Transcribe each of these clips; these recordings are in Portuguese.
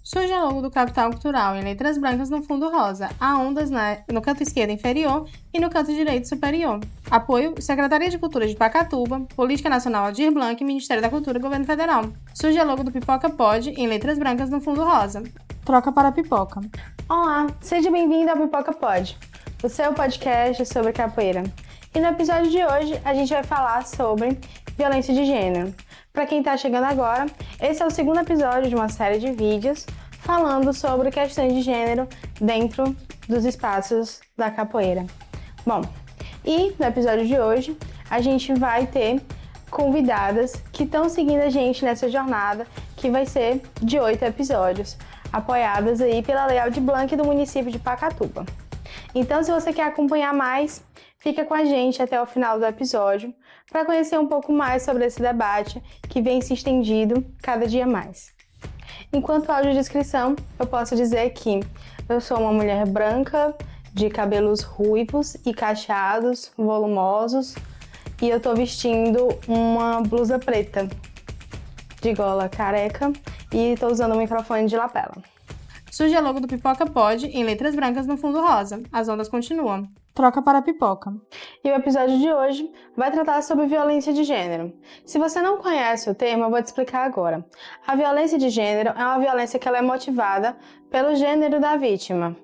Surge a logo do Capital Cultural em letras brancas no fundo rosa, há ondas no canto esquerdo inferior e no canto direito superior. Apoio: Secretaria de Cultura de Pacatuba, Política Nacional Aldir Blanc, Ministério da Cultura e Governo Federal. Surge a logo do Pipoca Pod em letras brancas no fundo rosa. Troca para a pipoca. Olá, seja bem-vindo ao Pipoca Pod, o seu podcast sobre capoeira. E no episódio de hoje a gente vai falar sobre violência de gênero. Para quem está chegando agora, esse é o segundo episódio de uma série de vídeos falando sobre questões de gênero dentro dos espaços da capoeira. Bom, e no episódio de hoje a gente vai ter convidadas que estão seguindo a gente nessa jornada, que vai ser de 8 episódios, apoiadas aí pela Lei Aldir Blanc do município de Pacatuba. Então, se você quer acompanhar mais, fica com a gente até o final do episódio para conhecer um pouco mais sobre esse debate que vem se estendendo cada dia mais. Enquanto audiodescrição, eu posso dizer que eu sou uma mulher branca, de cabelos ruivos e cacheados, volumosos, e eu tô vestindo uma blusa preta, de gola careca, e tô usando um microfone de lapela. Surge a logo do Pipoca Pod em letras brancas no fundo rosa. As ondas continuam. Troca para a pipoca. E o episódio de hoje vai tratar sobre violência de gênero. Se você não conhece o termo, eu vou te explicar agora. A violência de gênero é uma violência que ela é motivada pelo gênero da vítima.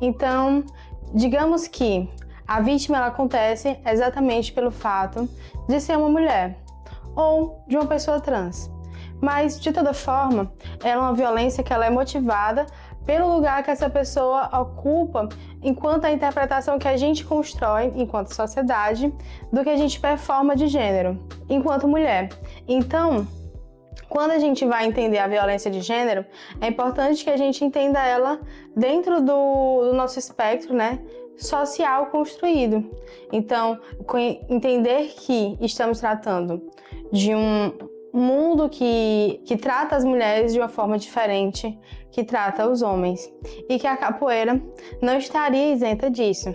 Então, digamos que a vítima ela acontece exatamente pelo fato de ser uma mulher ou de uma pessoa trans. Mas, de toda forma, ela é uma violência que ela é motivada pelo lugar que essa pessoa ocupa enquanto a interpretação que a gente constrói enquanto sociedade do que a gente performa de gênero, enquanto mulher. Então, quando a gente vai entender a violência de gênero, é importante que a gente entenda ela dentro do nosso espectro, né, social construído. Então, entender que estamos tratando de um mundo que trata as mulheres de uma forma diferente que trata os homens, e que a capoeira não estaria isenta disso,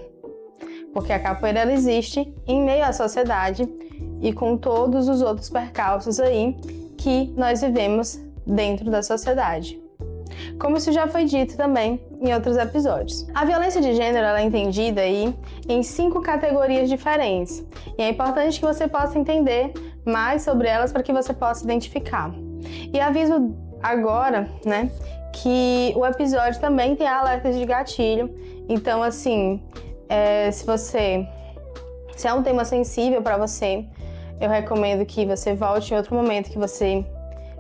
porque a capoeira ela existe em meio à sociedade e com todos os outros percalços aí que nós vivemos dentro da sociedade. Como isso já foi dito também em outros episódios. A violência de gênero ela é entendida aí em 5 categorias diferentes, e é importante que você possa entender mais sobre elas para que você possa identificar. E aviso agora, né, que o episódio também tem alertas de gatilho, então assim, se é um tema sensível para você, eu recomendo que você volte em outro momento que você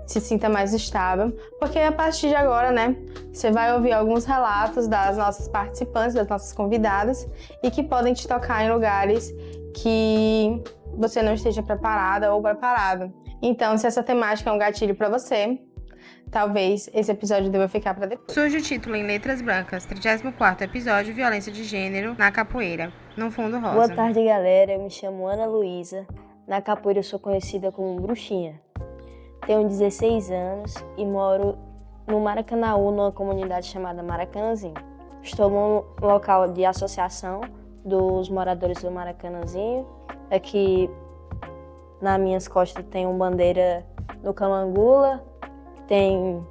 se sinta mais estável, porque a partir de agora, né, você vai ouvir alguns relatos das nossas participantes, das nossas convidadas, e que podem te tocar em lugares que você não esteja preparada ou preparado. Então, se essa temática é um gatilho para você, talvez esse episódio deva ficar para depois. Surge o título em letras brancas, 34º episódio, Violência de Gênero na Capoeira, no fundo rosa. Boa tarde, galera. Eu me chamo Ana Luísa. Na capoeira eu sou conhecida como Bruxinha. Tenho 16 anos e moro no Maracanaú, numa comunidade chamada Maracanãzinho. Estou num local de associação dos moradores do Maracanãzinho. Aqui nas minhas costas tem uma bandeira no Camangula, tem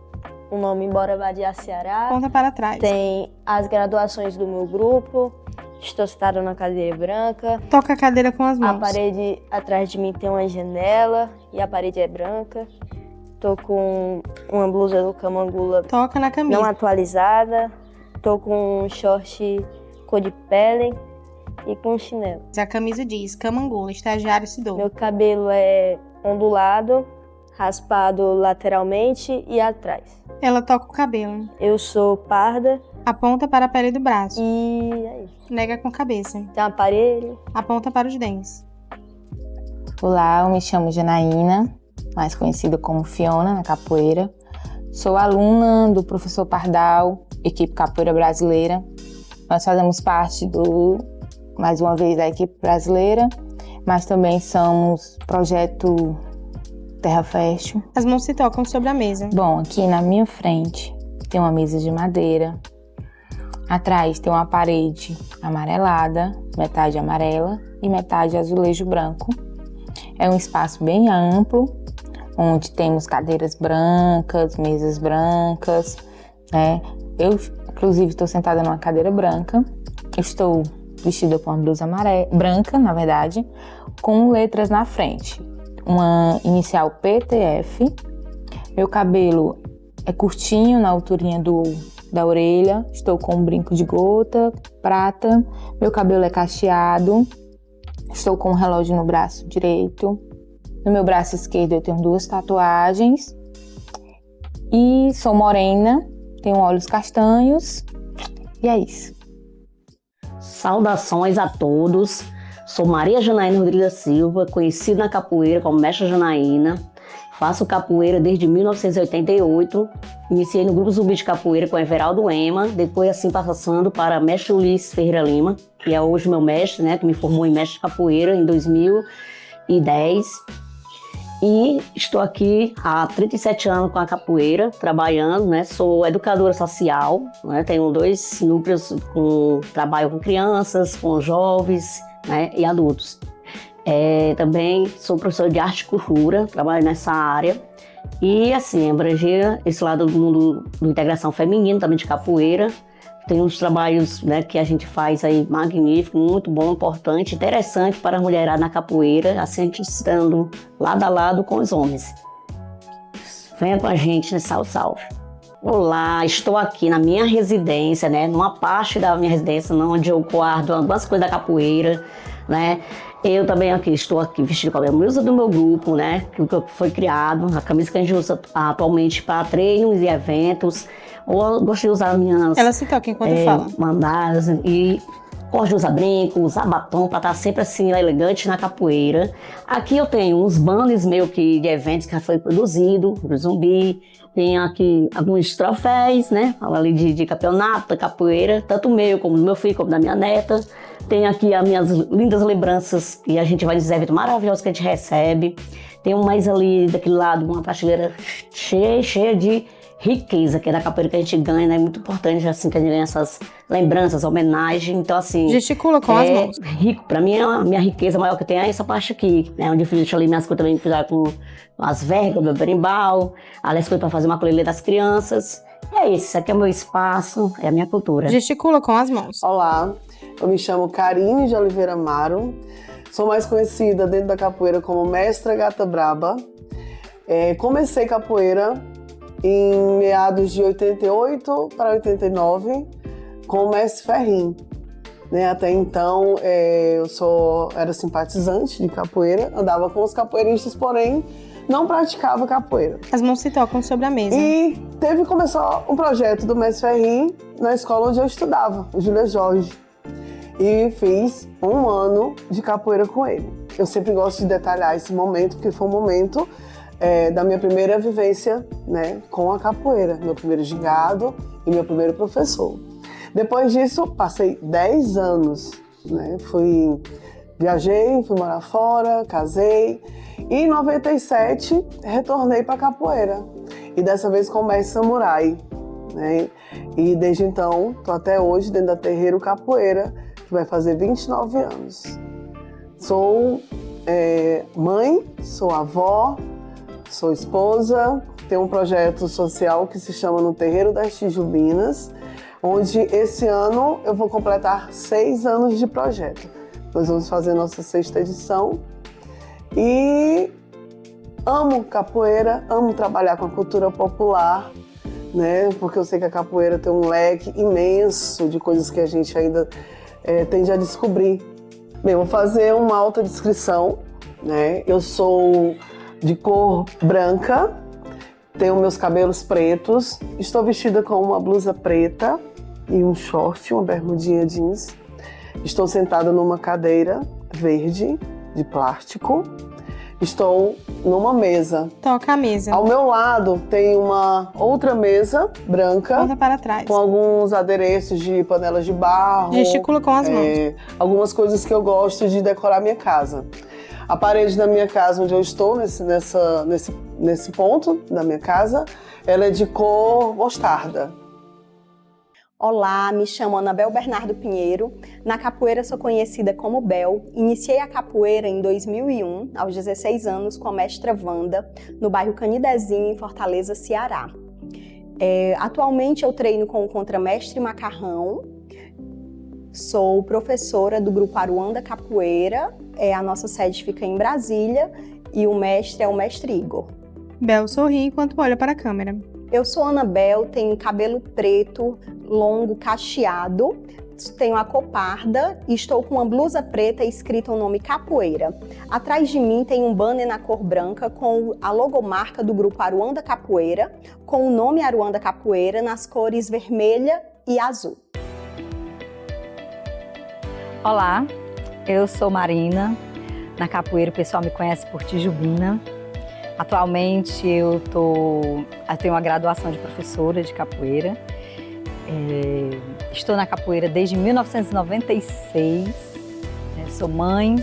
o nome Bora Vadiar Ceará. Ponta para trás. Tem as graduações do meu grupo. Estou sentada na cadeira branca. Toca a cadeira com as mãos. A parede atrás de mim tem uma janela e a parede é branca. Tô com uma blusa do Camangula. Toca na camisa. Não atualizada. Tô com um short cor de pele e com um chinelo. A camisa diz Camangula, estagiário Sidor. Meu cabelo é ondulado, raspado lateralmente e atrás. Ela toca o cabelo. Eu sou parda. Aponta para a pele do braço. E é isso. Nega com a cabeça. Tem um aparelho. Aponta para os dentes. Olá, eu me chamo Janaína, mais conhecida como Fiona na capoeira. Sou aluna do professor Pardal, equipe Capoeira Brasileira. Nós fazemos parte mais uma vez, da equipe brasileira, mas também somos projeto Terra Fértil. As mãos se tocam sobre a mesa. Bom, aqui na minha frente tem uma mesa de madeira. Atrás tem uma parede amarelada, metade amarela e metade azulejo branco. É um espaço bem amplo, onde temos cadeiras brancas, mesas brancas, Eu, inclusive, estou sentada numa cadeira branca, estou vestida com uma blusa branca, na verdade, com letras na frente. Uma inicial PTF, meu cabelo é curtinho na alturinha da orelha, estou com um brinco de gota, prata, meu cabelo é cacheado, estou com um relógio no braço direito, no meu braço esquerdo eu tenho 2 tatuagens e sou morena, tenho olhos castanhos e é isso. Saudações a todos, sou Maria Janaína Rodrigues da Silva, conhecida na capoeira como Mestra Janaína. Faço capoeira desde 1988, iniciei no Grupo Zumbi de Capoeira com Everaldo Ema, depois assim passando para Mestre Ulisses Ferreira Lima, que é hoje meu mestre, né, que me formou em Mestre de Capoeira em 2010. E estou aqui há 37 anos com a capoeira, trabalhando, né, sou educadora social, né, tenho 2 núcleos, trabalho com crianças, com jovens, né, e adultos. Também sou professora de arte e cultura, trabalho nessa área e assim, abranger esse lado do mundo da integração feminina, também de capoeira. Tem uns trabalhos, né, que a gente faz aí magnífico, muito bom, importante, interessante para a mulherada na capoeira, assim a gente estando lado a lado com os homens. Venha com a gente, né, salve. Olá, estou aqui na minha residência, né, numa parte da minha residência, onde eu guardo algumas coisas da capoeira, né. Eu também estou aqui vestido com a blusa do meu grupo, né, que foi criado, a camisa que a gente usa atualmente para treinos e eventos. Ou eu gosto de usar minhas... Ela se toca enquanto fala. Mandadas e gosto de usar brinco, usar batom para estar sempre assim elegante na capoeira. Aqui eu tenho uns banners meio que de eventos que já foi produzido, do Zumbi. Tenho aqui alguns troféus, né, ali de campeonato da capoeira, tanto meu como do meu filho, como da minha neta. Tem aqui as minhas lindas lembranças e a gente vai nos eventos maravilhosos que a gente recebe. Tem mais ali daquele lado, uma prateleira cheia de riqueza, que é da capoeira que a gente ganha, né? É muito importante assim que a gente ganha essas lembranças, homenagens. Então, assim. Gesticula com as mãos. Rico. Pra mim, a minha riqueza maior que eu tenho é essa parte aqui, né? Onde eu fiz ali minhas coisas também, com as vergas, meu berimbau, aliás, coisas pra fazer uma colheita das crianças. E é isso aqui é o meu espaço, é a minha cultura. Gesticula com as mãos. Olá, eu me chamo Karine de Oliveira Amaro, sou mais conhecida dentro da capoeira como Mestra Gata Braba. Comecei capoeira em meados de 88 para 89 com o Mestre Ferrim. Até então eu era simpatizante de capoeira, andava com os capoeiristas, porém não praticava capoeira. As mãos se tocam sobre a mesa. E começou um projeto do Mestre Ferrim na escola onde eu estudava, o Júlia Jorge. E fiz 1 ano de capoeira com ele. Eu sempre gosto de detalhar esse momento, porque foi um momento da minha primeira vivência, né, com a capoeira, meu primeiro gingado e meu primeiro professor. Depois disso, passei 10 anos, né, viajei, fui morar fora, casei e em 97 retornei para a capoeira e dessa vez com o Mestre Samurai, né, e desde então estou até hoje dentro da Terreiro Capoeira, que vai fazer 29 anos. Sou mãe, sou avó, sou esposa, tenho um projeto social que se chama No Terreiro das Tijubinas, onde esse ano eu vou completar 6 anos de projeto. Nós vamos fazer nossa 6ª edição e amo capoeira, amo trabalhar com a cultura popular, né? Porque eu sei que a capoeira tem um leque imenso de coisas que a gente ainda tende a descobrir. Bem, vou fazer uma autodescrição, né? Eu sou de cor branca, tenho meus cabelos pretos, estou vestida com uma blusa preta e um short, uma bermudinha jeans. Estou sentada numa cadeira verde de plástico. Estou numa mesa. Toca a mesa. Ao meu lado tem uma outra mesa branca. Conta para trás. Com alguns adereços de panelas de barro. Gesticula com as mãos. Algumas coisas que eu gosto de decorar minha casa. A parede da minha casa, onde eu estou, nesse ponto da minha casa, ela é de cor mostarda. Olá, me chamo Anabel Bernardo Pinheiro. Na capoeira sou conhecida como Bel. Iniciei a capoeira em 2001, aos 16 anos, com a mestra Wanda, no bairro Canidezinho, em Fortaleza, Ceará. Atualmente eu treino com o contramestre Macarrão, sou professora do grupo Aruanda Capoeira, a nossa sede fica em Brasília e o mestre é o mestre Igor. Bel sorri enquanto olha para a câmera. Eu sou Ana Bel, tenho cabelo preto, longo, cacheado, tenho a cor parda e estou com uma blusa preta escrita o nome Capoeira. Atrás de mim tem um banner na cor branca com a logomarca do grupo Aruanda Capoeira, com o nome Aruanda Capoeira nas cores vermelha e azul. Olá, eu sou Marina. Na capoeira o pessoal me conhece por Tijubina. Atualmente eu tenho uma graduação de professora de capoeira. Estou na capoeira desde 1996. Sou mãe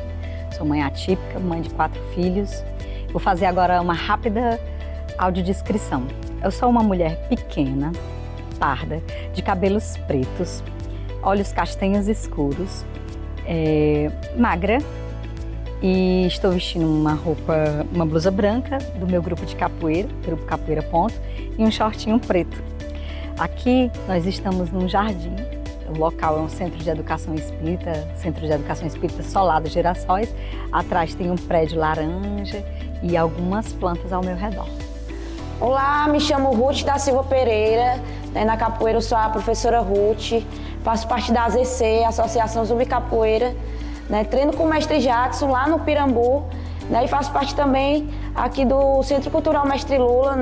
atípica, mãe de 4 filhos. Vou fazer agora uma rápida audiodescrição. Eu sou uma mulher pequena, parda, de cabelos pretos, olhos castanhos escuros, magra, e estou vestindo uma blusa branca do meu grupo de capoeira, Grupo Capoeira Ponto, e um shortinho preto. Aqui nós estamos num jardim, o local é um Centro de Educação Espírita Solado Girassóis. Atrás tem um prédio laranja e algumas plantas ao meu redor. Olá, me chamo Ruth da Silva Pereira, na capoeira eu sou a professora Ruth, faço parte da AZC, Associação Zumbi Capoeira, treino com o mestre Jackson lá no Pirambu, e faço parte também aqui do Centro Cultural Mestre Lula,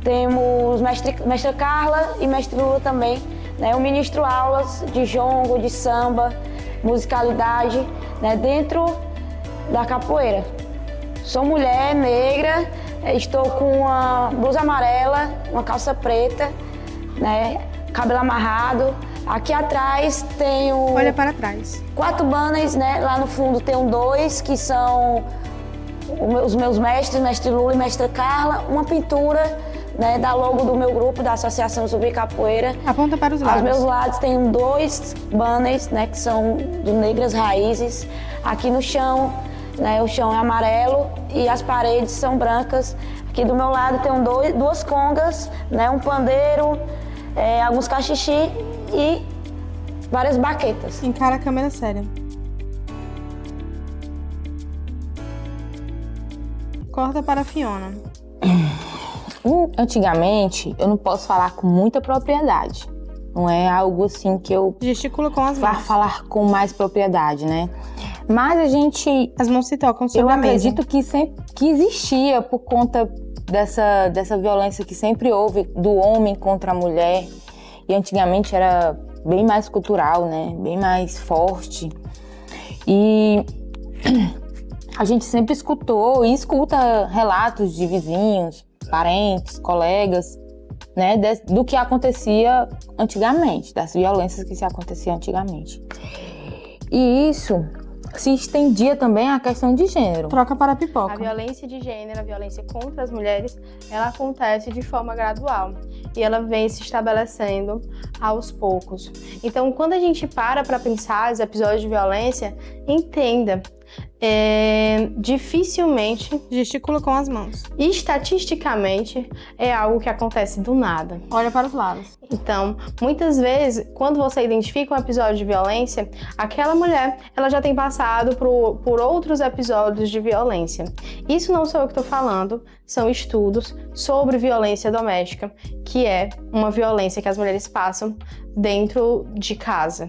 Temos mestra Carla e mestre Lula também, Eu ministro aulas de jongo, de samba, musicalidade, dentro da capoeira. Sou mulher, negra, estou com uma blusa amarela, uma calça preta, cabelo amarrado. Aqui atrás tenho... Olha para trás. 4 banners, lá no fundo tenho 2 que são os meus mestres, mestre Lula e mestra Carla. Uma pintura, da logo do meu grupo, da Associação Zumbi Capoeira. Aponta para os lados. Aos meus lados tenho 2 banners, que são do Negras Raízes. Aqui no chão, o chão é amarelo e as paredes são brancas. Aqui do meu lado tenho 2 congas, um pandeiro, alguns cachixi e várias baquetas. Encara a câmera séria. Corta para a Fiona. Antigamente, eu não posso falar com muita propriedade. Não é algo assim que eu... Gesticula com as mãos. Vá falar com mais propriedade, Mas a gente... As mãos se tocam sobre a mesa. Eu acredito que existia por conta dessa violência que sempre houve do homem contra a mulher. E antigamente era bem mais cultural, bem mais forte. E a gente sempre escutou e escuta relatos de vizinhos, parentes, colegas, do que acontecia antigamente, das violências que se aconteciam antigamente. E isso se estendia também à questão de gênero. Troca para a pipoca. A violência de gênero, a violência contra as mulheres, ela acontece de forma gradual e ela vem se estabelecendo aos poucos. Então, quando a gente para pensar os episódios de violência, entenda, dificilmente, gesticula com as mãos, estatisticamente, é algo que acontece do nada. Olha para os lados. Então, muitas vezes, quando você identifica um episódio de violência, aquela mulher, ela já tem passado por outros episódios de violência. Isso não sou eu que estou falando, são estudos sobre violência doméstica, que é uma violência que as mulheres passam dentro de casa,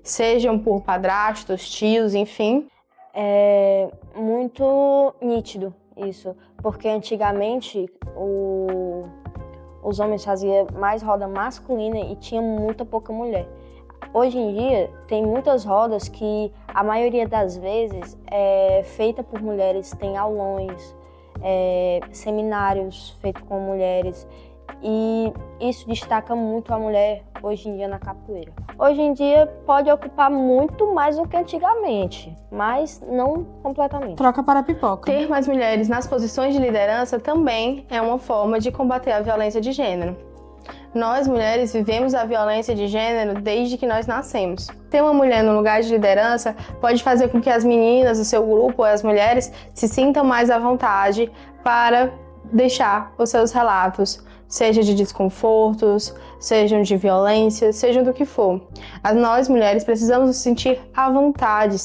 Sejam por padrastos, tios, enfim. É muito nítido isso, porque antigamente os homens faziam mais roda masculina e tinha muita pouca mulher. Hoje em dia tem muitas rodas que a maioria das vezes é feita por mulheres, tem aulões, seminários feitos com mulheres, e isso destaca muito a mulher hoje em dia na capoeira. Hoje em dia pode ocupar muito mais do que antigamente, mas não completamente. Troca para a pipoca. Ter mais mulheres nas posições de liderança também é uma forma de combater a violência de gênero. Nós, mulheres, vivemos a violência de gênero desde que nós nascemos. Ter uma mulher no lugar de liderança pode fazer com que as meninas do seu grupo, ou as mulheres, se sintam mais à vontade para deixar os seus relatos seja de desconfortos, sejam de violência, sejam do que for. Nós, mulheres, precisamos nos sentir à vontade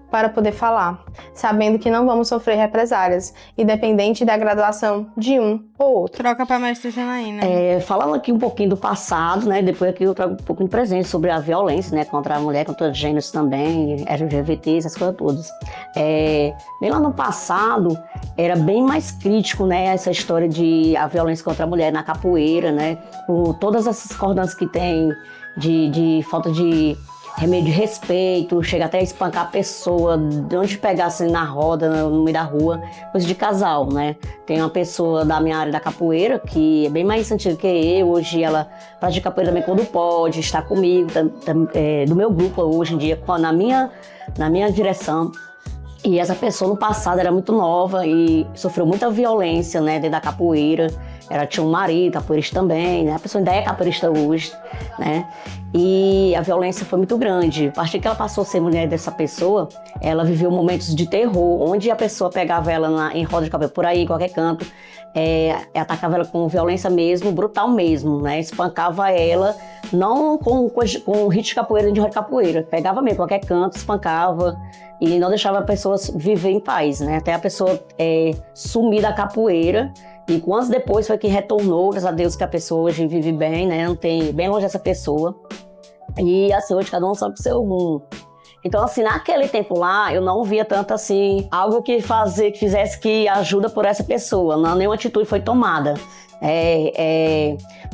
para poder falar, sabendo que não vamos sofrer represálias, independente da graduação de um ou outro. Troca para a mestra Janaína. Falando aqui um pouquinho do passado, né? Depois aqui eu trago um pouquinho de presente sobre a violência, né? Contra a mulher, contra os gêneros também, LGBT, essas coisas todas. Bem lá no passado, era bem mais crítico, né? Essa história de a violência contra a mulher na capoeira, né? Com todas essas discordâncias que tem de falta de remédio de respeito, chega até a espancar a pessoa, de onde pegar assim na roda, no meio da rua, coisa de casal, né? Tem uma pessoa da minha área da capoeira, que é bem mais antiga que eu, hoje ela pratica capoeira também quando pode, está comigo, do meu grupo hoje em dia, na minha direção. E essa pessoa no passado era muito nova e sofreu muita violência, né, dentro da capoeira. Ela tinha um marido, capoeirista também, né? A pessoa ainda é capoeirista hoje, né? E a violência foi muito grande. A partir que ela passou a ser mulher dessa pessoa, ela viveu momentos de terror, onde a pessoa pegava ela em roda de capoeira, por aí, em qualquer canto, atacava ela com violência mesmo, brutal mesmo, né? Espancava ela, não com ritmo de capoeira, de roda de capoeira. Pegava mesmo, qualquer canto, espancava e não deixava a pessoa viver em paz, né? Até a pessoa sumir da capoeira. E anos depois foi que retornou, graças a Deus que a pessoa hoje vive bem, né? Não tem bem longe dessa pessoa. E assim, hoje cada um sabe o seu rumo. Então, assim, naquele tempo lá, eu não via tanto assim, algo que fizesse que ajuda por essa pessoa. Não, nenhuma atitude foi tomada.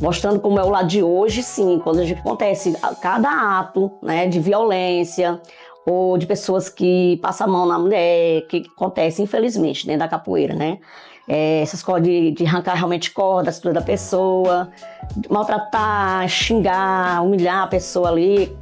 Mostrando como é o lado de hoje, sim, quando a gente acontece cada ato, né, de violência, ou de pessoas que passam a mão na mulher, que acontece, infelizmente, dentro da capoeira, né? Essas coisas de arrancar realmente corda, a cintura da pessoa, maltratar, xingar, humilhar a pessoa ali,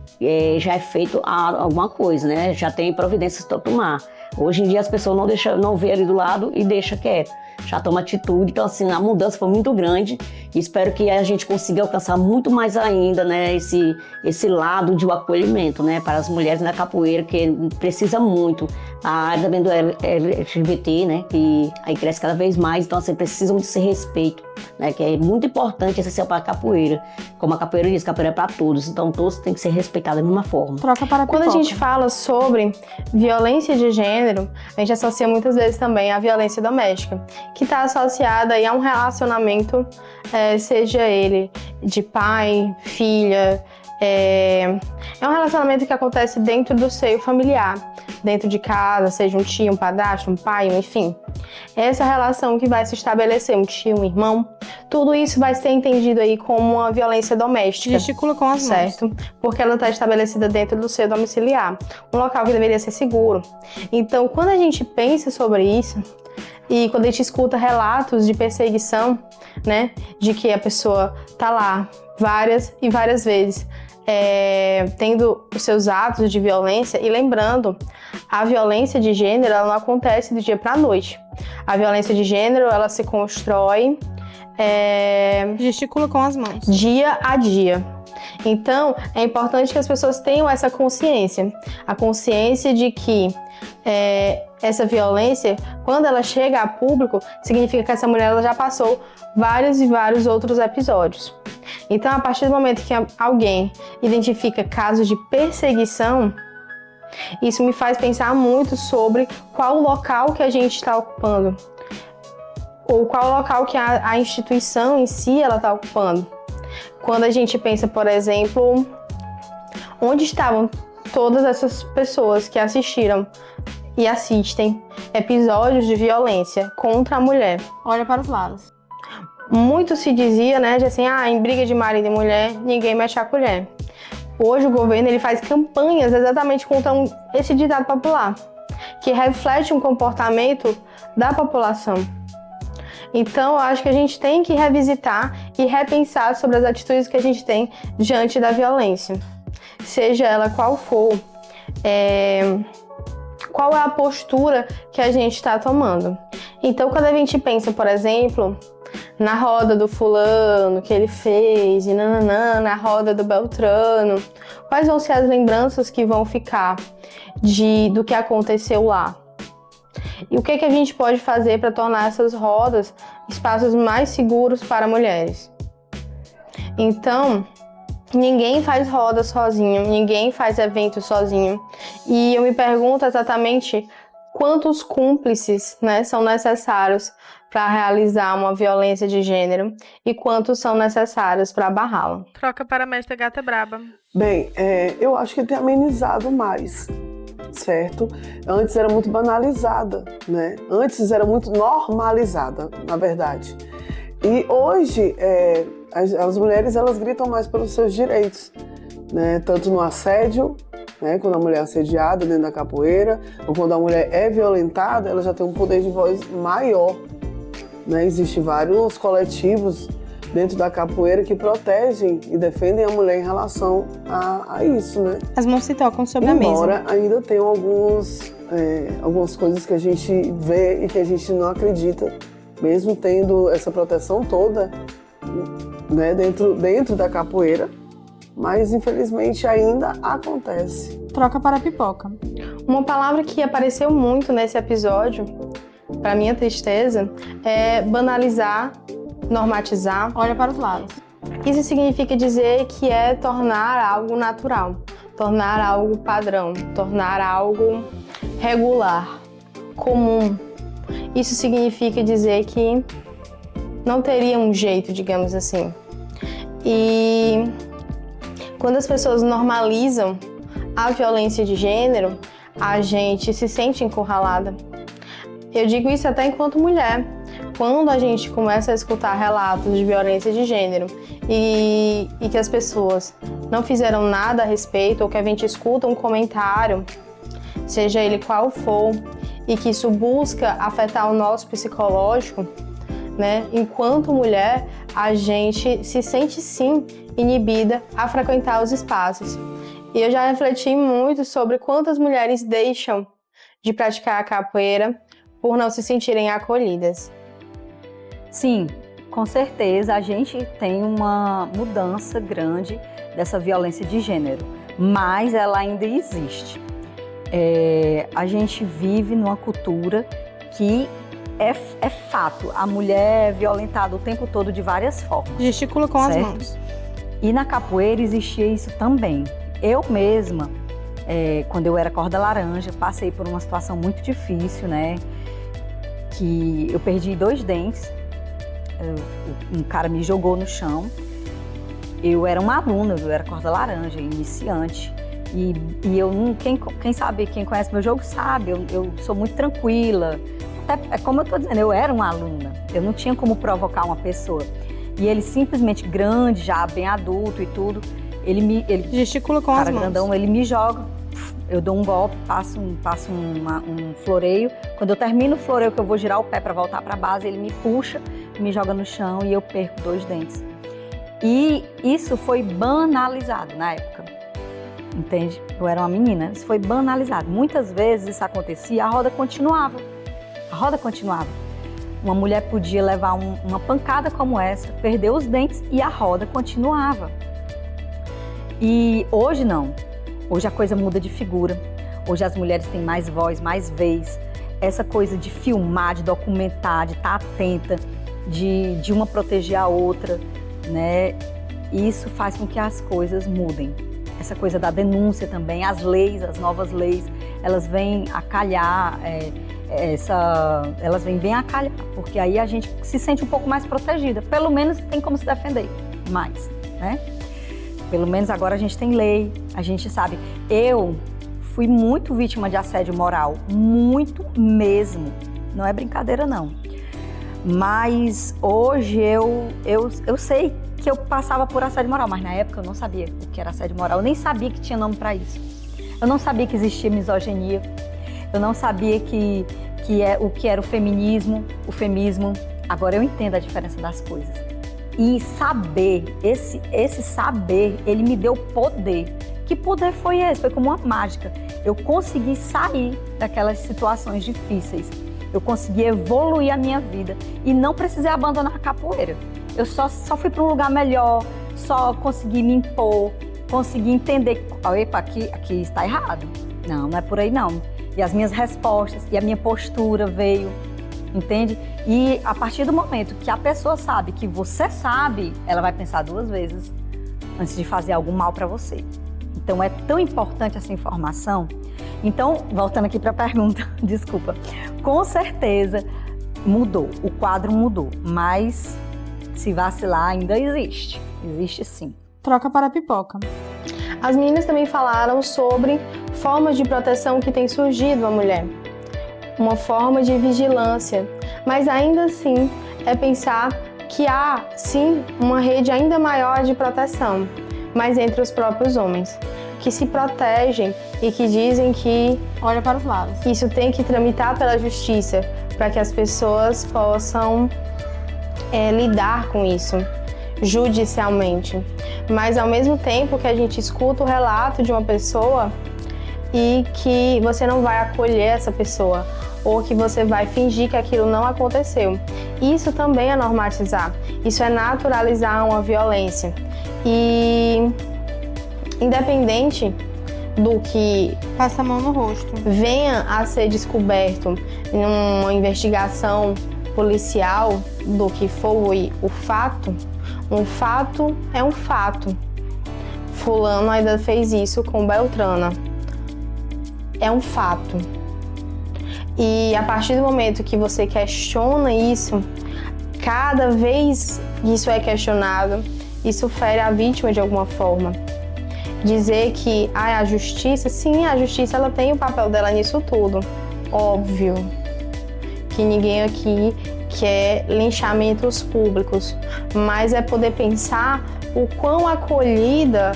já é feito alguma coisa, né? Já tem providências para tomar. Hoje em dia as pessoas não vê ali do lado e deixa quieto. Já toma atitude, então assim, a mudança foi muito grande e espero que a gente consiga alcançar muito mais ainda, né, esse lado de acolhimento, né, para as mulheres na capoeira, que precisa muito. A área também do LGBT, né, que aí cresce cada vez mais, então assim, precisa muito desse respeito, né, que é muito importante essencial para a capoeira. Como a capoeira diz, capoeira é para todos, então todos têm que ser respeitados da mesma forma. Troca para Quando a gente fala sobre violência de gênero, a gente associa muitas vezes também à violência doméstica, que está associada aí a um relacionamento, seja ele de pai, filha, é um relacionamento que acontece dentro do seio familiar, dentro de casa, seja um tio, um padrasto, um pai, enfim. Essa relação que vai se estabelecer, um tio, um irmão, tudo isso vai ser entendido aí como uma violência doméstica. Gesticula com as mãos. Certo? Porque ela está estabelecida dentro do seio domiciliar, um local que deveria ser seguro. Então, quando a gente pensa sobre isso, e quando a gente escuta relatos de perseguição, né, de que a pessoa tá lá várias e várias vezes, tendo os seus atos de violência, e lembrando, a violência de gênero ela não acontece do dia para a noite. A violência de gênero ela se constrói gesticula com as mãos. Dia a dia. Então, é importante que as pessoas tenham essa consciência. A consciência de que essa violência, quando ela chega a público, significa que essa mulher ela já passou vários e vários outros episódios. Então, a partir do momento que alguém identifica casos de perseguição, isso me faz pensar muito sobre qual o local que a gente está ocupando, ou qual o local que a instituição em si ela está ocupando. Quando a gente pensa, por exemplo, onde estavam todas essas pessoas que assistiram e assistem episódios de violência contra a mulher. Olha para os lados. Muito se dizia, né, de assim, em briga de marido e mulher, ninguém mexe a colher. Hoje o governo ele faz campanhas exatamente contra esse ditado popular, que reflete um comportamento da população. Então, eu acho que a gente tem que revisitar e repensar sobre as atitudes que a gente tem diante da violência. Seja ela qual for, qual é a postura que a gente está tomando. Então, quando a gente pensa, por exemplo, na roda do fulano que ele fez, e na roda do Beltrano, quais vão ser as lembranças que vão ficar do que aconteceu lá? E o que a gente pode fazer para tornar essas rodas espaços mais seguros para mulheres? Então, ninguém faz roda sozinho, ninguém faz evento sozinho. E eu me pergunto exatamente quantos cúmplices, né, são necessários para realizar uma violência de gênero e quantos são necessários para barrá-la. Troca para a mestra Gata Braba. Bem, eu acho que tem amenizado mais, certo? Antes era muito banalizada, né? Antes era muito normalizada, na verdade. E hoje, as mulheres, elas gritam mais pelos seus direitos, né? Tanto no assédio, né? Quando a mulher é assediada dentro da capoeira, ou quando a mulher é violentada, ela já tem um poder de voz maior, né? Existem vários coletivos dentro da capoeira que protegem e defendem a mulher em relação a isso, né? As mãos se tocam sobre a mesa. Embora ainda tenham algumas coisas que a gente vê e que a gente não acredita, mesmo tendo essa proteção toda, né, dentro da capoeira, mas infelizmente ainda acontece. Troca para a pipoca. Uma palavra que apareceu muito nesse episódio, para minha tristeza, é banalizar, normatizar. Olha para os lados. Isso significa dizer que é tornar algo natural, tornar algo padrão, tornar algo regular, comum. Isso significa dizer que não teria um jeito, digamos assim. E quando as pessoas normalizam a violência de gênero, a gente se sente encurralada. Eu digo isso até enquanto mulher. Quando a gente começa a escutar relatos de violência de gênero e que as pessoas não fizeram nada a respeito, ou que a gente escuta um comentário, seja ele qual for, e que isso busca afetar o nosso psicológico, né? Enquanto mulher, a gente se sente sim inibida a frequentar os espaços. E eu já refleti muito sobre quantas mulheres deixam de praticar a capoeira por não se sentirem acolhidas. Sim, com certeza a gente tem uma mudança grande dessa violência de gênero, mas ela ainda existe. A gente vive numa cultura que é fato, a mulher é violentada o tempo todo de várias formas. Gesticula com certo? as mãos. E na capoeira existia isso também. Eu mesma, quando eu era corda laranja, passei por uma situação muito difícil, né? Que eu perdi 2 dentes, um cara me jogou no chão. Eu era uma aluna, eu era corda laranja, iniciante. E eu não, quem sabe, quem conhece meu jogo sabe, eu sou muito tranquila. Até, como eu tô dizendo, eu era uma aluna, eu não tinha como provocar uma pessoa. E ele simplesmente grande, já bem adulto e tudo, ele gesticula com as mãos. Grandão, ele me joga, eu dou um golpe, passo um floreio. Quando eu termino o floreio, que eu vou girar o pé para voltar para a base, ele me puxa, me joga no chão e eu perco 2 dentes. E isso foi banalizado na época. Entende? Eu era uma menina, isso foi banalizado. Muitas vezes isso acontecia, a roda continuava. Uma mulher podia levar uma pancada como essa, perder os dentes e a roda continuava. E hoje não. Hoje a coisa muda de figura. Hoje as mulheres têm mais voz, mais vez. Essa coisa de filmar, de documentar, de estar atenta, de uma proteger a outra, né? Isso faz com que as coisas mudem. Essa coisa da denúncia também, as leis, as novas leis, elas vêm a calhar, elas vêm bem a calhar, porque aí a gente se sente um pouco mais protegida, pelo menos tem como se defender mais, né? Pelo menos agora a gente tem lei, a gente sabe. Eu fui muito vítima de assédio moral, muito mesmo, não é brincadeira não. Mas hoje eu sei que eu passava por assédio moral, mas na época eu não sabia o que era assédio moral, eu nem sabia que tinha nome para isso. Eu não sabia que existia misoginia, eu não sabia o que era o feminismo, o feminismo. Agora eu entendo a diferença das coisas. E saber, esse saber, ele me deu poder. Que poder foi esse? Foi como uma mágica. Eu consegui sair daquelas situações difíceis. Eu consegui evoluir a minha vida e não precisei abandonar a capoeira. Eu só fui para um lugar melhor, só consegui me impor, consegui entender, epa, aqui está errado. Não é por aí não. E as minhas respostas e a minha postura veio, entende? E a partir do momento que a pessoa sabe que você sabe, ela vai pensar 2 vezes antes de fazer algum mal para você. Então é tão importante essa informação. Então, voltando aqui para a pergunta, desculpa, com certeza mudou, o quadro mudou, mas se vacilar ainda existe sim. Troca para a pipoca. As meninas também falaram sobre formas de proteção que têm surgido à mulher. Uma forma de vigilância, mas ainda assim é pensar que há sim uma rede ainda maior de proteção, mas entre os próprios homens, que se protegem e que dizem que olha para os lados. Isso tem que tramitar pela justiça para que as pessoas possam lidar com isso judicialmente. Mas ao mesmo tempo que a gente escuta o relato de uma pessoa e que você não vai acolher essa pessoa ou que você vai fingir que aquilo não aconteceu. Isso também é normatizar, isso é naturalizar uma violência. E independente do que passa a mão no rosto venha a ser descoberto em uma investigação policial do que foi o fato, um fato é um fato. Fulano ainda fez isso com Beltrana. É um fato. E a partir do momento que você questiona isso, cada vez que isso é questionado, isso fere a vítima de alguma forma. Dizer que a justiça, sim, a justiça ela tem o papel dela nisso tudo. Óbvio que ninguém aqui quer linchamentos públicos, mas é poder pensar o quão acolhida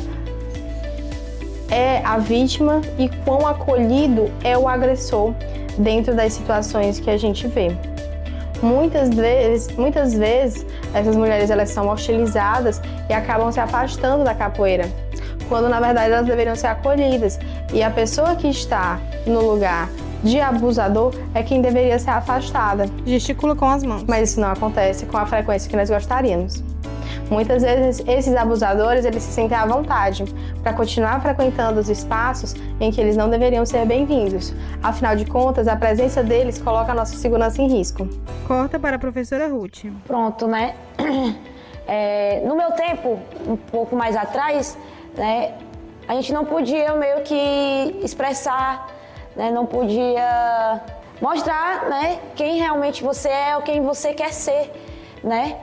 é a vítima e quão acolhido é o agressor dentro das situações que a gente vê. Muitas vezes essas mulheres elas são hostilizadas e acabam se afastando da capoeira, quando na verdade elas deveriam ser acolhidas. E a pessoa que está no lugar de abusador é quem deveria ser afastada. Gesticula com as mãos. Mas isso não acontece com a frequência que nós gostaríamos. Muitas vezes esses abusadores eles se sentem à vontade para continuar frequentando os espaços em que eles não deveriam ser bem-vindos. Afinal de contas, a presença deles coloca a nossa segurança em risco. Corta para a professora Ruth. Pronto, né? No meu tempo, um pouco mais atrás, né, a gente não podia meio que expressar, né, não podia mostrar, né, quem realmente você é ou quem você quer ser, né?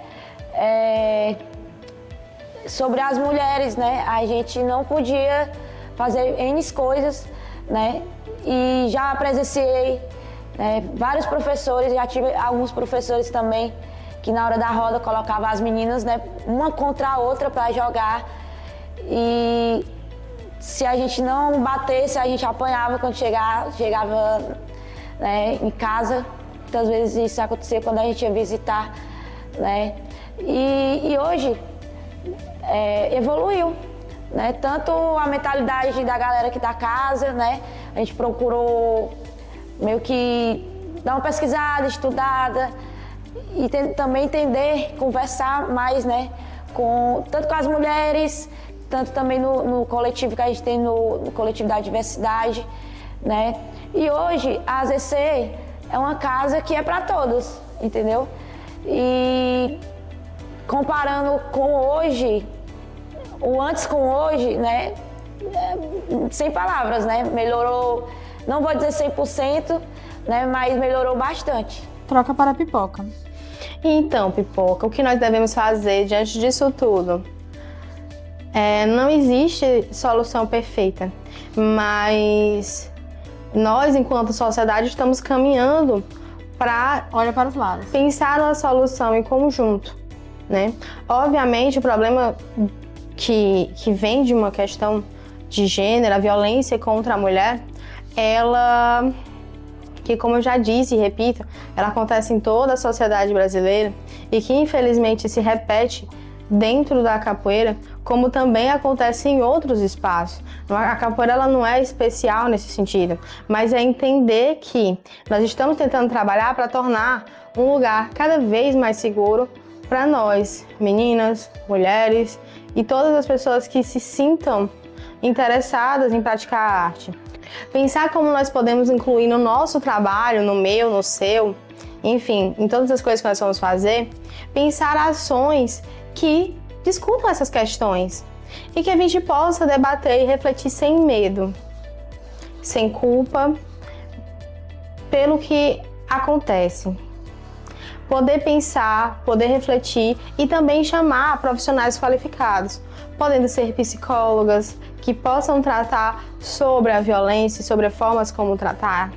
Sobre as mulheres, né, a gente não podia fazer N coisas, né, e já presenciei vários professores, já tive alguns professores também que na hora da roda colocava as meninas, né, uma contra a outra para jogar, e se a gente não batesse, a gente apanhava quando chegava, né, em casa. Muitas vezes isso acontecia quando a gente ia visitar, né, e hoje evoluiu, né, tanto a mentalidade da galera aqui da casa, né, a gente procurou meio que dar uma pesquisada, estudada e também entender, conversar mais, né, tanto com as mulheres, tanto também no coletivo que a gente tem, no coletivo da diversidade, né? E hoje a AZC é uma casa que é para todos, entendeu? E comparando com hoje, o antes com hoje, né? Sem palavras, né? Melhorou, não vou dizer 100%, né? Mas melhorou bastante. Troca para a pipoca. Então, pipoca, o que nós devemos fazer diante disso tudo? Não existe solução perfeita, mas nós, enquanto sociedade, estamos caminhando para olha para os lados, pensar numa solução em conjunto, né? Obviamente, o problema que vem de uma questão de gênero, a violência contra a mulher, que como eu já disse e repito, ela acontece em toda a sociedade brasileira e que infelizmente se repete dentro da capoeira, como também acontece em outros espaços. A capoeira ela não é especial nesse sentido, mas é entender que nós estamos tentando trabalhar para tornar um lugar cada vez mais seguro para nós, meninas, mulheres e todas as pessoas que se sintam interessadas em praticar a arte. Pensar como nós podemos incluir no nosso trabalho, no meu, no seu, enfim, em todas as coisas que nós vamos fazer, pensar ações que discutam essas questões e que a gente possa debater e refletir sem medo, sem culpa, pelo que acontece. Poder pensar, poder refletir e também chamar profissionais qualificados, podendo ser psicólogas que possam tratar sobre a violência, sobre formas como tratar,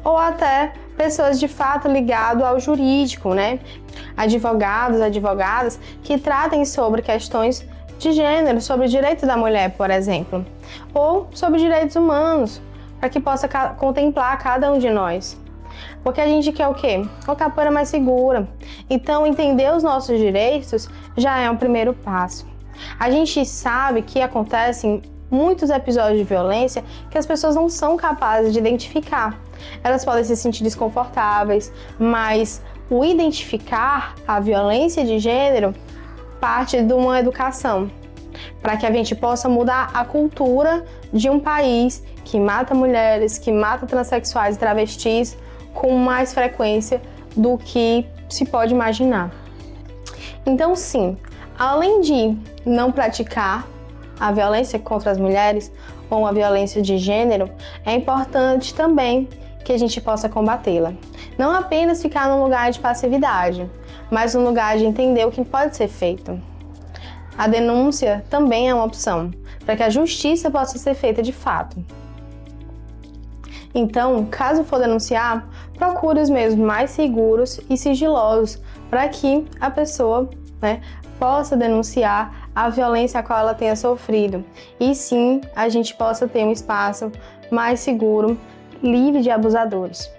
ou até pessoas de fato ligadas ao jurídico, né? Advogados, advogadas que tratem sobre questões de gênero, sobre o direito da mulher, por exemplo, ou sobre direitos humanos, para que possa contemplar cada um de nós. Porque a gente quer o quê? Uma capoeira mais segura. Então, entender os nossos direitos já é um primeiro passo. A gente sabe que acontecem muitos episódios de violência que as pessoas não são capazes de identificar. Elas podem se sentir desconfortáveis, mas o identificar a violência de gênero parte de uma educação, para que a gente possa mudar a cultura de um país que mata mulheres, que mata transexuais e travestis com mais frequência do que se pode imaginar. Então, sim, além de não praticar a violência contra as mulheres ou a violência de gênero, é importante também que a gente possa combatê-la. Não apenas ficar num lugar de passividade, mas num lugar de entender o que pode ser feito. A denúncia também é uma opção, para que a justiça possa ser feita de fato. Então, caso for denunciar, procure os meios mais seguros e sigilosos para que a pessoa, possa denunciar a violência a qual ela tenha sofrido. E sim, a gente possa ter um espaço mais seguro, livre de abusadores.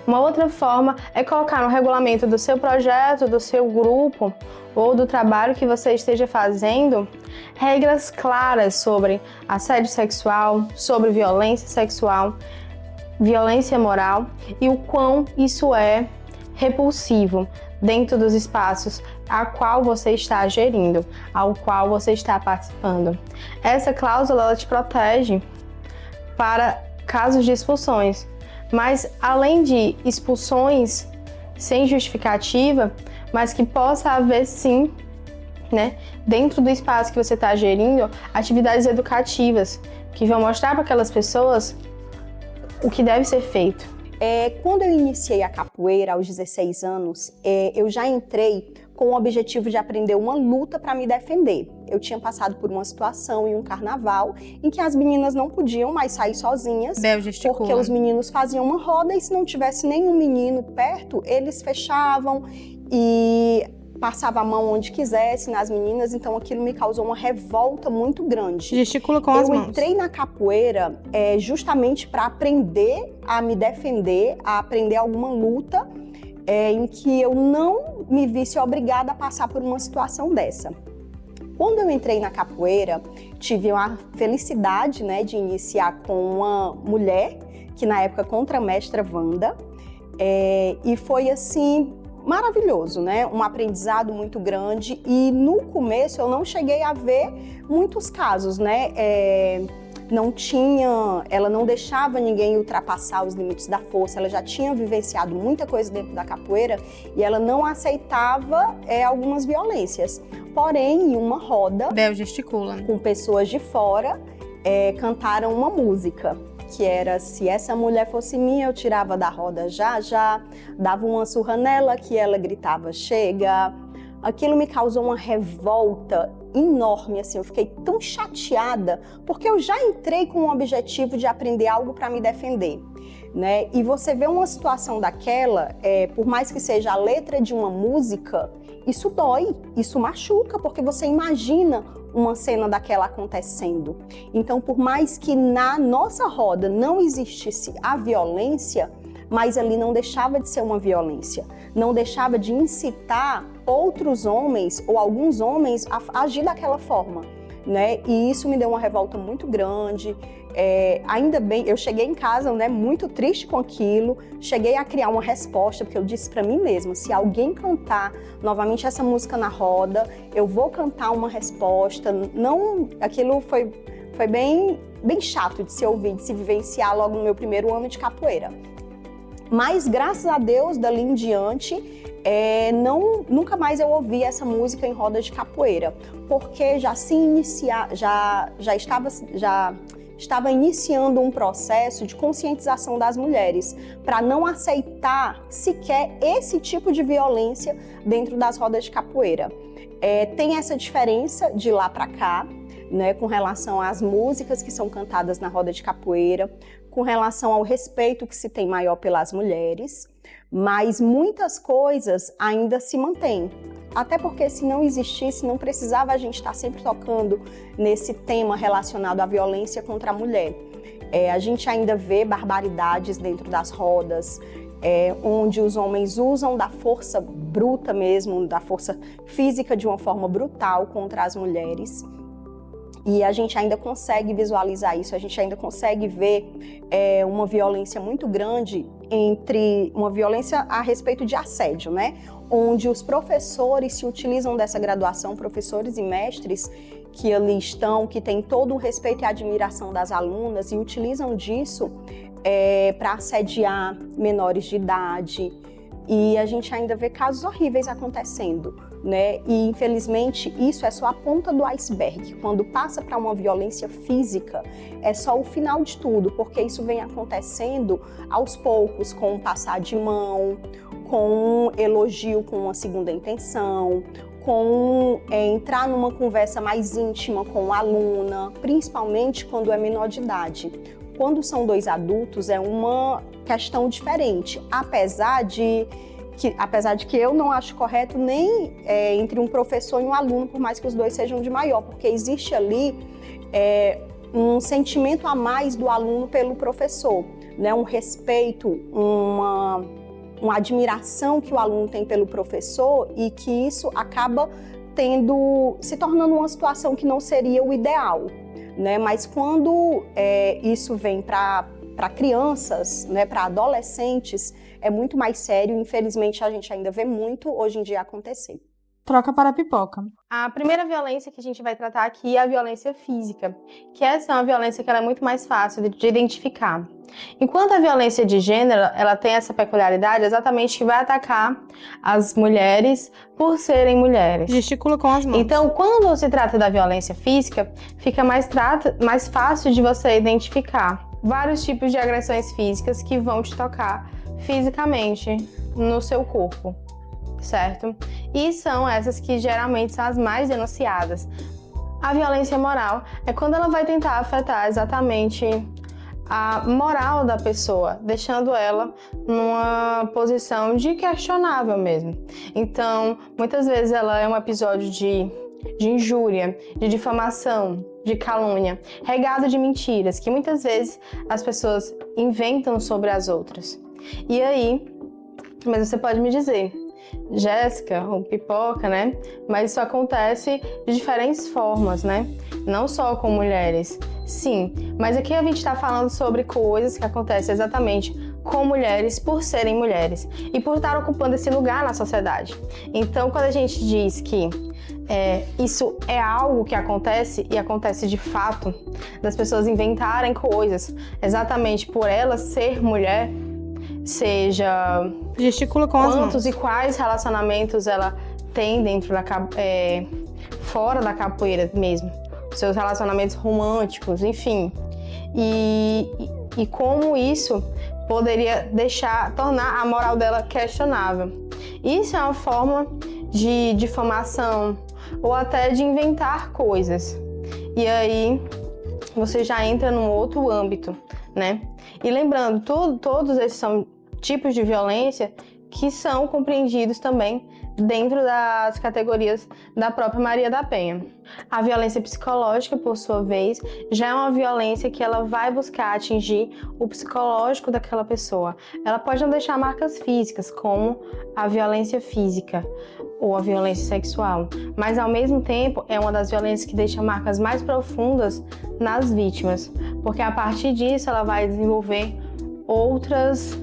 Uma outra forma é colocar no regulamento do seu projeto, do seu grupo ou do trabalho que você esteja fazendo, regras claras sobre assédio sexual, sobre violência sexual, violência moral e o quão isso é repulsivo dentro dos espaços a qual você está gerindo, ao qual você está participando. Essa cláusula ela te protege para casos de expulsões, mas além de expulsões sem justificativa, mas que possa haver sim, dentro do espaço que você está gerindo, atividades educativas que vão mostrar para aquelas pessoas o que deve ser feito. Quando eu iniciei a capoeira aos 16 anos, eu já entrei com o objetivo de aprender uma luta para me defender. Eu tinha passado por uma situação em um carnaval em que as meninas não podiam mais sair sozinhas, porque os meninos faziam uma roda e se não tivesse nenhum menino perto, eles fechavam e passava a mão onde quisesse nas meninas, então aquilo me causou uma revolta muito grande. Gesticula com as mãos. Eu entrei na capoeira justamente para aprender a me defender, a aprender alguma luta em que eu não me visse obrigada a passar por uma situação dessa. Quando eu entrei na capoeira, tive a felicidade de iniciar com uma mulher, que na época contramestra Wanda, e foi assim maravilhoso, um aprendizado muito grande, e no começo eu não cheguei a ver muitos casos, ela não deixava ninguém ultrapassar os limites da força, ela já tinha vivenciado muita coisa dentro da capoeira e ela não aceitava algumas violências. Porém, em uma roda, com pessoas de fora, cantaram uma música, que era "Se essa mulher fosse minha, eu tirava da roda já já", dava uma surra nela que ela gritava "chega". Aquilo me causou uma revolta enorme, assim, eu fiquei tão chateada, porque eu já entrei com o objetivo de aprender algo para me defender, E você vê uma situação daquela, por mais que seja a letra de uma música, isso dói, isso machuca, porque você imagina uma cena daquela acontecendo. Então, por mais que na nossa roda não existisse a violência, mas ali não deixava de ser uma violência, não deixava de incitar outros homens ou alguns homens a agir daquela forma, E isso me deu uma revolta muito grande. Ainda bem, eu cheguei em casa, muito triste com aquilo, cheguei a criar uma resposta, porque eu disse para mim mesma, se alguém cantar novamente essa música na roda, eu vou cantar uma resposta. Não, aquilo foi bem chato de se ouvir, de se vivenciar logo no meu primeiro ano de capoeira. Mas, graças a Deus, dali em diante, nunca mais eu ouvi essa música em roda de capoeira, porque já estava iniciando um processo de conscientização das mulheres para não aceitar sequer esse tipo de violência dentro das rodas de capoeira. Tem essa diferença de lá para cá, né, com relação às músicas que são cantadas na roda de capoeira, com relação ao respeito que se tem maior pelas mulheres, mas muitas coisas ainda se mantêm. Até porque se não existisse, não precisava a gente estar sempre tocando nesse tema relacionado à violência contra a mulher. A gente ainda vê barbaridades dentro das rodas, onde os homens usam da força bruta mesmo, da força física de uma forma brutal contra as mulheres. E a gente ainda consegue visualizar isso, a gente ainda consegue ver uma violência muito grande uma violência a respeito de assédio, né? Onde os professores se utilizam dessa graduação, professores e mestres que ali estão, que têm todo o respeito e admiração das alunas e utilizam disso para assediar menores de idade. E a gente ainda vê casos horríveis acontecendo, né? E infelizmente isso é só a ponta do iceberg. Quando passa para uma violência física, é só o final de tudo, porque isso vem acontecendo aos poucos, com um passar de mão, com um elogio com uma segunda intenção, com entrar numa conversa mais íntima com a aluna, principalmente quando é menor de idade. Quando são dois adultos é uma questão diferente, apesar de que eu não acho correto nem entre um professor e um aluno, por mais que os dois sejam de maior, porque existe ali um sentimento a mais do aluno pelo professor, né? Um respeito, uma admiração que o aluno tem pelo professor e que isso acaba se tornando uma situação que não seria o ideal, né? Mas quando isso vem para crianças, né, para adolescentes, é muito mais sério. Infelizmente, a gente ainda vê muito hoje em dia acontecer. Troca para a pipoca. A primeira violência que a gente vai tratar aqui é a violência física, que essa é uma violência que ela é muito mais fácil de identificar. Enquanto a violência de gênero, ela tem essa peculiaridade exatamente que vai atacar as mulheres por serem mulheres. Gesticula com as mãos. Então, quando se trata da violência física, fica mais fácil de você identificar vários tipos de agressões físicas que vão te tocar fisicamente no seu corpo, certo? E são essas que geralmente são as mais denunciadas. A violência moral é quando ela vai tentar afetar exatamente a moral da pessoa, deixando ela numa posição de questionável mesmo. Então, muitas vezes ela é um episódio de injúria, de difamação, de calúnia, regado de mentiras, que muitas vezes as pessoas inventam sobre as outras. E aí, mas você pode me dizer, Jéssica, ou Pipoca, né? Mas isso acontece de diferentes formas, né? Não só com mulheres. Sim, mas aqui a gente está falando sobre coisas que acontecem exatamente com mulheres por serem mulheres e por estar ocupando esse lugar na sociedade. Então, quando a gente diz que isso é algo que acontece e acontece de fato, das pessoas inventarem coisas exatamente por ela ser mulher, seja gesticula com as mãos. Quantos e quais relacionamentos ela tem dentro fora da capoeira mesmo, seus relacionamentos românticos, enfim, e como isso poderia tornar a moral dela questionável. Isso é uma forma de difamação ou até de inventar coisas. E aí você já entra num outro âmbito, né? E lembrando, todos esses são tipos de violência que são compreendidos também dentro das categorias da própria Maria da Penha. A violência psicológica, por sua vez, já é uma violência que ela vai buscar atingir o psicológico daquela pessoa. Ela pode não deixar marcas físicas, como a violência física ou a violência sexual, mas ao mesmo tempo é uma das violências que deixa marcas mais profundas nas vítimas, porque a partir disso ela vai desenvolver outras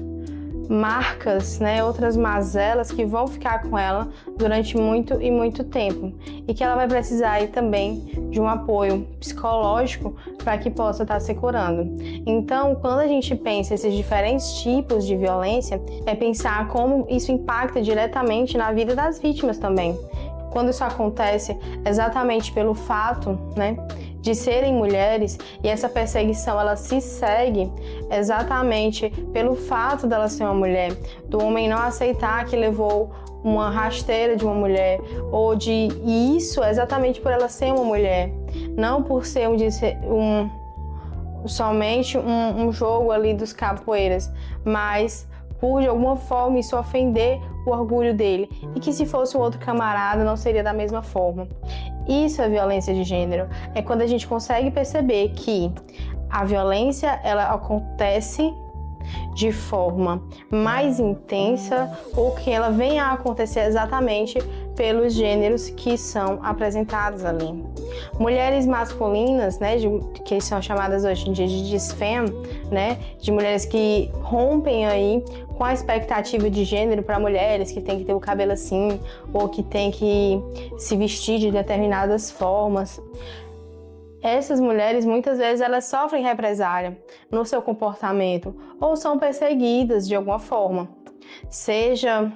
marcas, né, outras mazelas que vão ficar com ela durante muito e muito tempo e que ela vai precisar aí também de um apoio psicológico para que possa estar se curando. Então, quando a gente pensa esses diferentes tipos de violência, é pensar como isso impacta diretamente na vida das vítimas também. Quando isso acontece exatamente pelo fato, né, de serem mulheres, e essa perseguição ela se segue exatamente pelo fato dela ser uma mulher, do homem não aceitar que levou uma rasteira de uma mulher, e isso é exatamente por ela ser uma mulher, não por ser somente um jogo ali dos capoeiras, mas por de alguma forma isso ofender o orgulho dele, e que se fosse um outro camarada não seria da mesma forma. Isso é violência de gênero, é quando a gente consegue perceber que a violência ela acontece de forma mais intensa ou que ela venha a acontecer exatamente pelos gêneros que são apresentados ali. Mulheres masculinas, né, que são chamadas hoje em dia de desfem, né, de mulheres que rompem aí com a expectativa de gênero para mulheres que tem que ter o cabelo assim ou que tem que se vestir de determinadas formas. Essas mulheres, muitas vezes, elas sofrem represália no seu comportamento ou são perseguidas de alguma forma, seja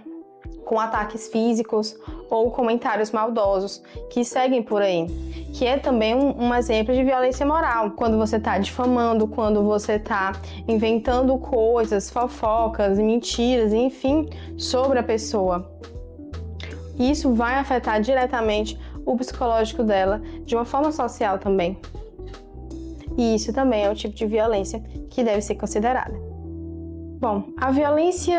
com ataques físicos ou comentários maldosos que seguem por aí, que é também um exemplo de violência moral. Quando você está difamando, quando você está inventando coisas, fofocas, mentiras, enfim, sobre a pessoa. Isso vai afetar diretamente o psicológico dela, de uma forma social também. E isso também é um tipo de violência que deve ser considerada. Bom, a violência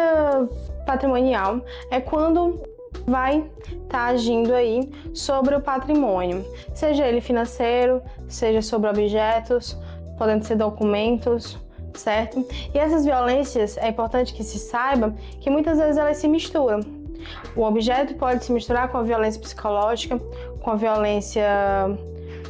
patrimonial é quando vai estar agindo aí sobre o patrimônio, seja ele financeiro, seja sobre objetos, podendo ser documentos, certo? E essas violências, é importante que se saiba que muitas vezes elas se misturam. O objeto pode se misturar com a violência psicológica, com a violência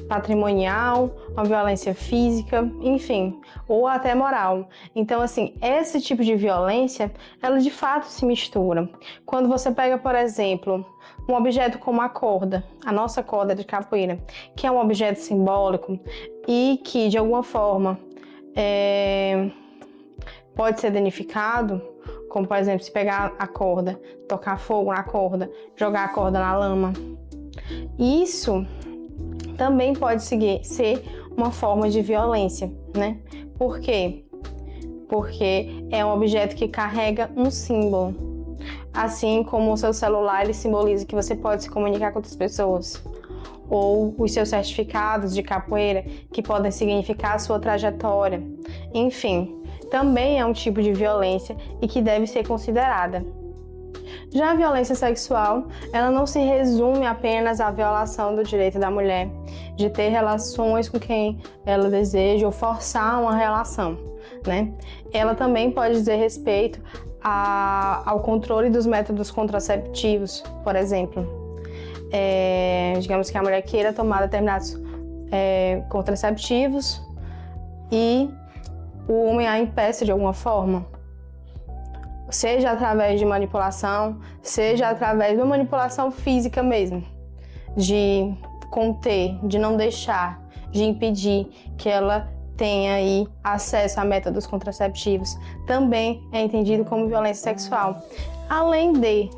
patrimonial, com a violência física, enfim, ou até moral. Então, assim, esse tipo de violência, ela de fato se mistura. Quando você pega, por exemplo, um objeto como a corda, a nossa corda de capoeira, que é um objeto simbólico e que, de alguma forma, pode ser danificado, como, por exemplo, se pegar a corda, tocar fogo na corda, jogar a corda na lama. Isso também pode ser uma forma de violência, né? Por quê? Porque é um objeto que carrega um símbolo. Assim como o seu celular, ele simboliza que você pode se comunicar com outras pessoas. Ou os seus certificados de capoeira, que podem significar a sua trajetória. Enfim, também é um tipo de violência e que deve ser considerada. Já a violência sexual, ela não se resume apenas à violação do direito da mulher de ter relações com quem ela deseja ou forçar uma relação, né? Ela também pode dizer respeito ao controle dos métodos contraceptivos, por exemplo. Digamos que a mulher queira tomar determinados contraceptivos e o homem a impeça de alguma forma. Seja através de manipulação, seja através de uma manipulação física mesmo, de conter, de não deixar, de impedir que ela tenha aí acesso a métodos contraceptivos, também é entendido como violência sexual. Além de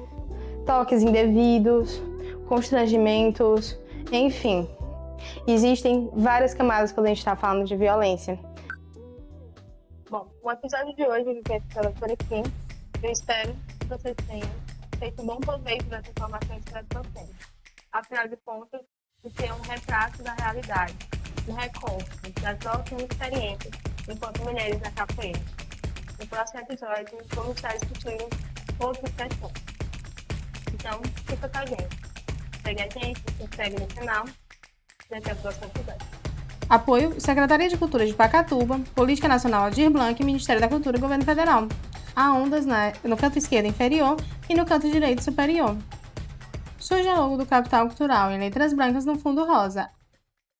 toques indevidos, constrangimentos, enfim, existem várias camadas quando a gente está falando de violência. Bom, o episódio de hoje vai ficando por aqui. Eu espero que vocês tenham feito um bom proveito das informações que nós trouxemos. Afinal de contas, isso é um retrato da realidade, um recorte das nossas experiências enquanto mulheres na capoeira. No próximo episódio, vamos estar discutindo outras questões. Então, fica com a gente. Segue a gente, se inscreve no canal e até o próximo episódio. Apoio Secretaria de Cultura de Pacatuba, Política Nacional Aldir Blanc, Ministério da Cultura e Governo Federal. Há ondas no canto esquerdo inferior e no canto direito superior. Surge logo do Capital Cultural em letras brancas no fundo rosa.